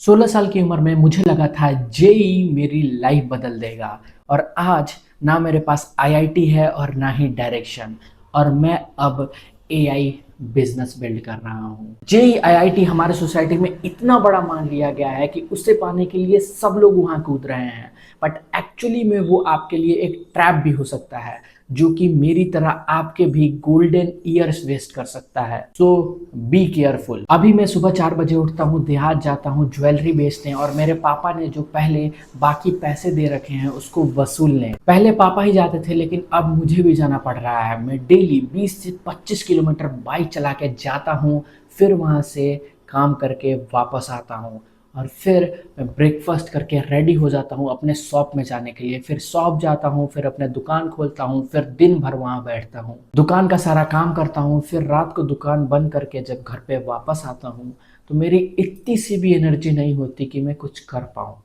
16 साल की उम्र में मुझे लगा था जेई मेरी लाइफ बदल देगा। और आज ना मेरे पास आईआईटी है और ना ही डायरेक्शन। और मैं अब एआई बिजनेस बिल्ड कर रहा हूँ। जेई आईआईटी हमारे सोसाइटी में इतना बड़ा मान लिया गया है कि उसे पाने के लिए सब लोग वहां कूद रहे हैं। बट एक्चुअली में वो आपके लिए एक ट्रैप भी हो सकता है, जो कि मेरी तरह आपके भी गोल्डन ईयर्स वेस्ट कर सकता है। सो बी केयरफुल। अभी मैं सुबह 4 बजे उठता हूँ, देहात जाता हूँ ज्वेलरी बेचने, और मेरे पापा ने जो पहले बाकी पैसे दे रखे हैं उसको वसूलने। पहले पापा ही जाते थे, लेकिन अब मुझे भी जाना पड़ रहा है। मैं डेली 20 से 25 किलोमीटर बाइक चला के जाता हूँ, फिर वहां से काम करके वापस आता हूँ, और फिर मैं ब्रेकफास्ट करके रेडी हो जाता हूँ अपने शॉप में जाने के लिए। फिर शॉप जाता हूँ, फिर अपने दुकान खोलता हूँ, फिर दिन भर वहाँ बैठता हूँ, दुकान का सारा काम करता हूँ। फिर रात को दुकान बंद करके जब घर पे वापस आता हूँ तो मेरी इतनी सी भी एनर्जी नहीं होती कि मैं कुछ कर पाऊँ।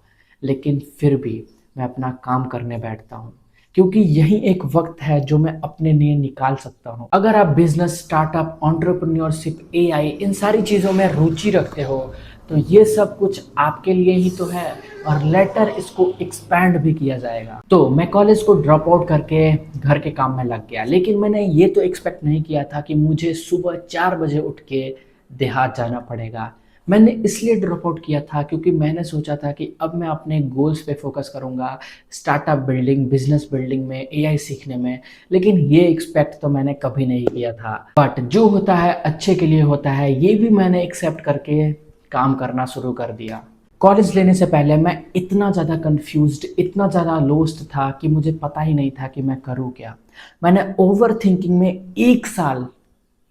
लेकिन फिर भी मैं अपना काम करने बैठता हूँ, क्योंकि यही एक वक्त है जो मैं अपने लिए निकाल सकता हूँ। अगर आप बिजनेस, स्टार्टअप, एंटरप्रेन्योरशिप, एआई, इन सारी चीज़ों में रुचि रखते हो तो ये सब कुछ आपके लिए ही तो है, और लेटर इसको एक्सपैंड भी किया जाएगा। तो मैं कॉलेज को ड्रॉप आउट करके घर के काम में लग गया, लेकिन मैंने ये तो एक्सपेक्ट नहीं किया था कि मुझे सुबह 4 बजे उठ के देहात जाना पड़ेगा। मैंने इसलिए ड्रॉप आउट किया था क्योंकि मैंने सोचा था कि अब मैं अपने गोल्स पे फोकस करूंगा, स्टार्टअप बिल्डिंग, बिजनेस बिल्डिंग में, एआई सीखने में। लेकिन ये एक्सपेक्ट तो मैंने कभी नहीं किया था। बट जो होता है अच्छे के लिए होता है, ये भी मैंने एक्सेप्ट करके काम करना शुरू कर दिया। कॉलेज लेने से पहले मैं इतना ज़्यादा कंफ्यूज्ड, इतना ज़्यादा लोस्ट था कि मुझे पता ही नहीं था कि मैं करूँ क्या। मैंने ओवर थिंकिंग में 1 साल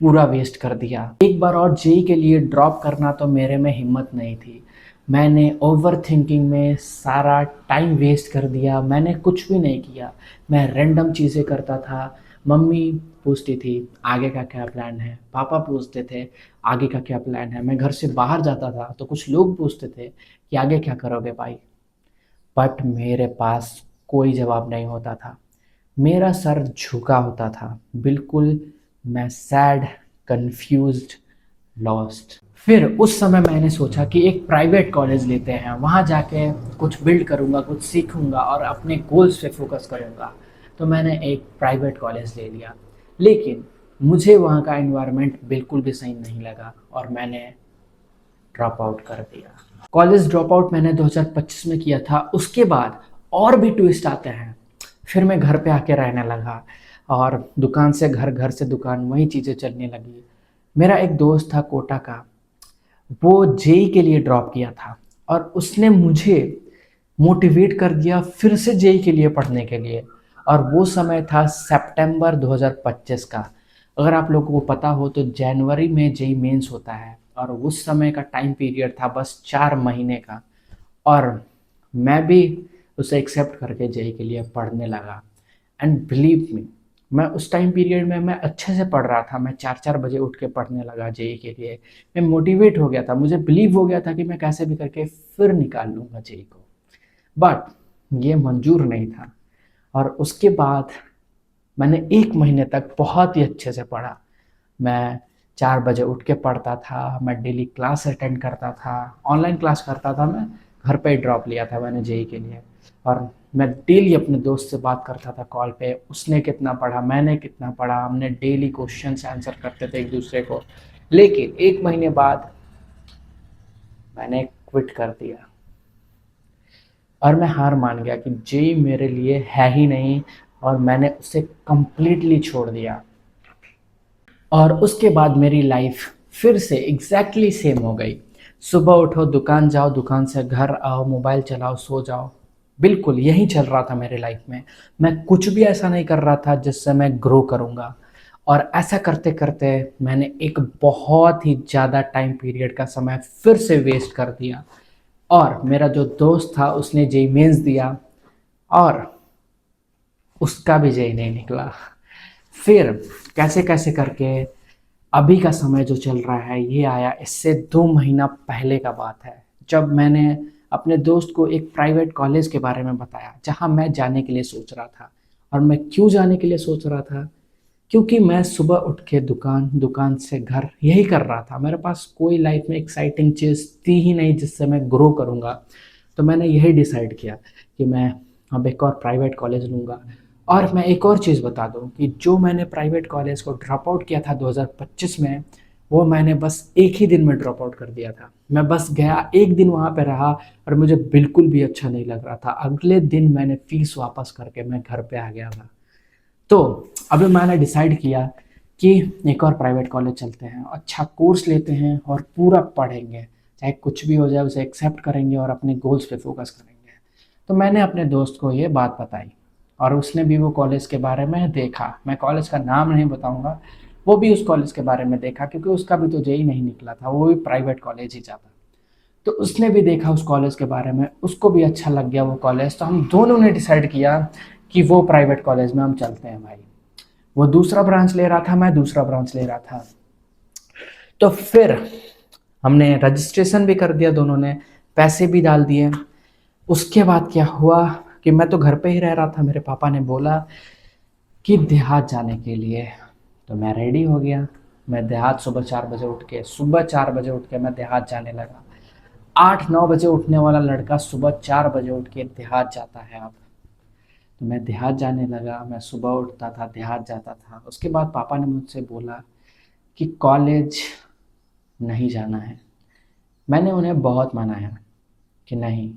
पूरा वेस्ट कर दिया। एक बार और जेई के लिए ड्रॉप करना तो मेरे में हिम्मत नहीं थी। मैंने ओवर थिंकिंग में सारा टाइम वेस्ट कर दिया। मैंने कुछ भी नहीं किया, मैं रैंडम चीज़ें करता था। मम्मी पूछती थी आगे का क्या प्लान है, पापा पूछते थे आगे का क्या प्लान है। मैं घर से बाहर जाता था तो कुछ लोग पूछते थे कि आगे क्या करोगे भाई। बट मेरे पास कोई जवाब नहीं होता था। मेरा सर झुका होता था बिल्कुल। मैं सैड, कंफ्यूज्ड, लॉस्ट। फिर उस समय मैंने सोचा कि एक प्राइवेट कॉलेज लेते हैं, वहाँ जाके कुछ बिल्ड करूँगा, कुछ सीखूँगा और अपने गोल्स पे फोकस करूँगा। तो मैंने एक प्राइवेट कॉलेज ले लिया, लेकिन मुझे वहाँ का एनवायरनमेंट बिल्कुल भी सही नहीं लगा और मैंने ड्रॉप आउट कर दिया। कॉलेज ड्रॉप आउट मैंने 2025 में किया था। उसके बाद और भी ट्विस्ट आते हैं। फिर मैं घर पे आके रहने लगा, और दुकान से घर, घर से दुकान, वही चीज़ें चलने लगी। मेरा एक दोस्त था कोटा का, वो जेई के लिए ड्रॉप किया था, और उसने मुझे मोटिवेट कर दिया फिर से जेई के लिए पढ़ने के लिए। और वो समय था सितंबर 2025 का। अगर आप लोगों को पता हो तो जनवरी में जेई मेंस होता है, और उस समय का टाइम पीरियड था बस 4 महीने का। और मैं भी उसे एक्सेप्ट करके जेई के लिए पढ़ने लगा। एंड बिलीव मी, मैं उस टाइम पीरियड में मैं अच्छे से पढ़ रहा था। मैं 4 4 बजे उठ के पढ़ने लगा जेई के लिए। मैं मोटिवेट हो गया था, मुझे बिलीव हो गया था कि मैं कैसे भी करके फिर निकाल लूँगा जेई को। बट ये मंजूर नहीं था। और उसके बाद मैंने 1 महीने तक बहुत ही अच्छे से पढ़ा। मैं 4 बजे उठ के पढ़ता था, मैं डेली क्लास अटेंड करता था, ऑनलाइन क्लास करता था। मैं घर पे ही ड्रॉप लिया था मैंने जेई के लिए। और मैं डेली अपने दोस्त से बात करता था कॉल पे, उसने कितना पढ़ा, मैंने कितना पढ़ा, हमने डेली क्वेश्चन आंसर करते थे एक दूसरे को। लेकिन 1 महीने बाद मैंने क्विट कर दिया, और मैं हार मान गया कि जेई मेरे लिए है ही नहीं, और मैंने उसे कंप्लीटली छोड़ दिया। और उसके बाद मेरी लाइफ फिर से एग्जैक्टली सेम हो गई। सुबह उठो, दुकान जाओ, दुकान से घर आओ, मोबाइल चलाओ, सो जाओ। बिल्कुल यही चल रहा था मेरे लाइफ में। मैं कुछ भी ऐसा नहीं कर रहा था जिससे मैं ग्रो करूँगा। और ऐसा करते करते मैंने एक बहुत ही ज़्यादा टाइम पीरियड का समय फिर से वेस्ट कर दिया। और मेरा जो दोस्त था उसने जेई मेंस दिया, और उसका भी जेई नहीं निकला। फिर कैसे कैसे करके अभी का समय जो चल रहा है ये आया। इससे 2 महीना पहले का बात है, जब मैंने अपने दोस्त को एक प्राइवेट कॉलेज के बारे में बताया जहां मैं जाने के लिए सोच रहा था। और मैं क्यों जाने के लिए सोच रहा था, क्योंकि मैं सुबह उठ के दुकान, दुकान से घर यही कर रहा था। मेरे पास कोई लाइफ में एक्साइटिंग चीज़ थी ही नहीं जिससे मैं ग्रो करूँगा। तो मैंने यही डिसाइड किया कि मैं अब एक और प्राइवेट कॉलेज लूँगा। और मैं एक और चीज़ बता दूँ कि जो मैंने प्राइवेट कॉलेज को ड्रॉप आउट किया था 2025 में, वो मैंने बस एक ही दिन में ड्रॉप आउट कर दिया था। मैं बस गया, एक दिन वहाँ पे रहा और मुझे बिल्कुल भी अच्छा नहीं लग रहा था। अगले दिन मैंने फीस वापस करके मैं घर पे आ गया था। तो अभी मैंने डिसाइड किया कि एक और प्राइवेट कॉलेज चलते हैं, अच्छा कोर्स लेते हैं और पूरा पढ़ेंगे, चाहे कुछ भी हो जाए उसे एक्सेप्ट करेंगे और अपने गोल्स पे फोकस करेंगे। तो मैंने अपने दोस्त को ये बात बताई और उसने भी वो कॉलेज के बारे में देखा। मैं कॉलेज का नाम नहीं बताऊंगा, वो भी उस कॉलेज के बारे में देखा क्योंकि उसका भी तो जेई नहीं निकला था, वो भी प्राइवेट कॉलेज ही जाता। तो उसने भी देखा उस कॉलेज के बारे में, उसको भी अच्छा लग गया वो कॉलेज। तो हम दोनों ने डिसाइड किया कि वो प्राइवेट कॉलेज में हम चलते हैं भाई। वो दूसरा ब्रांच ले रहा था, मैं दूसरा ब्रांच ले रहा था। तो फिर हमने रजिस्ट्रेशन भी कर दिया, दोनों ने पैसे भी डाल दिए। उसके बाद क्या हुआ कि मैं तो घर पे ही रह रहा था। मेरे पापा ने बोला कि देहात जाने के लिए। तो मैं रेडी हो गया। मैं देहात सुबह 4 बजे उठ के मैं देहात जाने लगा। 8-9 बजे उठने वाला लड़का सुबह 4 बजे उठ के देहात जाता है अब। तो मैं देहात जाने लगा, मैं सुबह उठता था, देहात जाता था। उसके बाद पापा ने मुझसे बोला कि कॉलेज नहीं जाना है। मैंने उन्हें बहुत मनाया कि नहीं,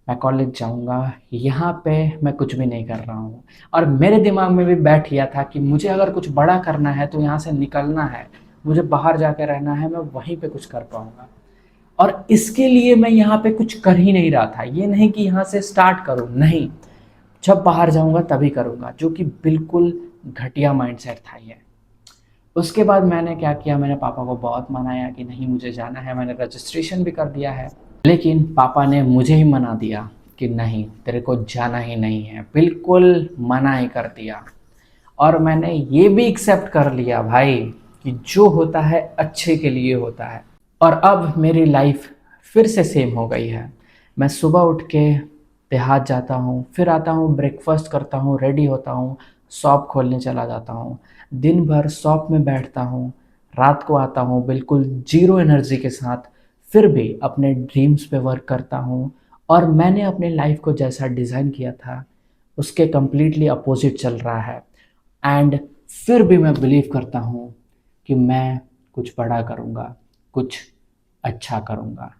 मैं कॉलेज जाऊंगा, यहाँ पे मैं कुछ भी नहीं कर रहा हूँ। और मेरे दिमाग में भी बैठ गया था कि मुझे अगर कुछ बड़ा करना है तो यहाँ से निकलना है, मुझे बाहर जाके रहना है, मैं वहीं पे कुछ कर पाऊंगा। और इसके लिए मैं यहाँ पे कुछ कर ही नहीं रहा था। ये नहीं कि यहाँ से स्टार्ट करूँ, नहीं, जब बाहर जाऊंगा तभी करूंगा, जो कि बिल्कुल घटिया माइंडसेट था ये। उसके बाद मैंने क्या किया, मैंने पापा को बहुत मनाया कि नहीं मुझे जाना है। मैंने रजिस्ट्रेशन भी कर दिया है, लेकिन पापा ने मुझे ही मना दिया कि नहीं तेरे को जाना ही नहीं है, बिल्कुल मना ही कर दिया। और मैंने ये भी एक्सेप्ट कर लिया भाई कि जो होता है अच्छे के लिए होता है। और अब मेरी लाइफ फिर से सेम हो गई है। मैं सुबह उठ के देहात जाता हूँ, फिर आता हूँ, ब्रेकफास्ट करता हूँ, रेडी होता हूँ, शॉप खोलने चला जाता हूँ। दिन भर शॉप में बैठता हूँ, रात को आता हूँ बिल्कुल जीरो एनर्जी के साथ, फिर भी अपने ड्रीम्स पे वर्क करता हूँ। और मैंने अपने लाइफ को जैसा डिज़ाइन किया था उसके कम्प्लीटली अपोजिट चल रहा है। एंड फिर भी मैं बिलीव करता हूँ कि मैं कुछ बड़ा करूँगा, कुछ अच्छा करूँगा।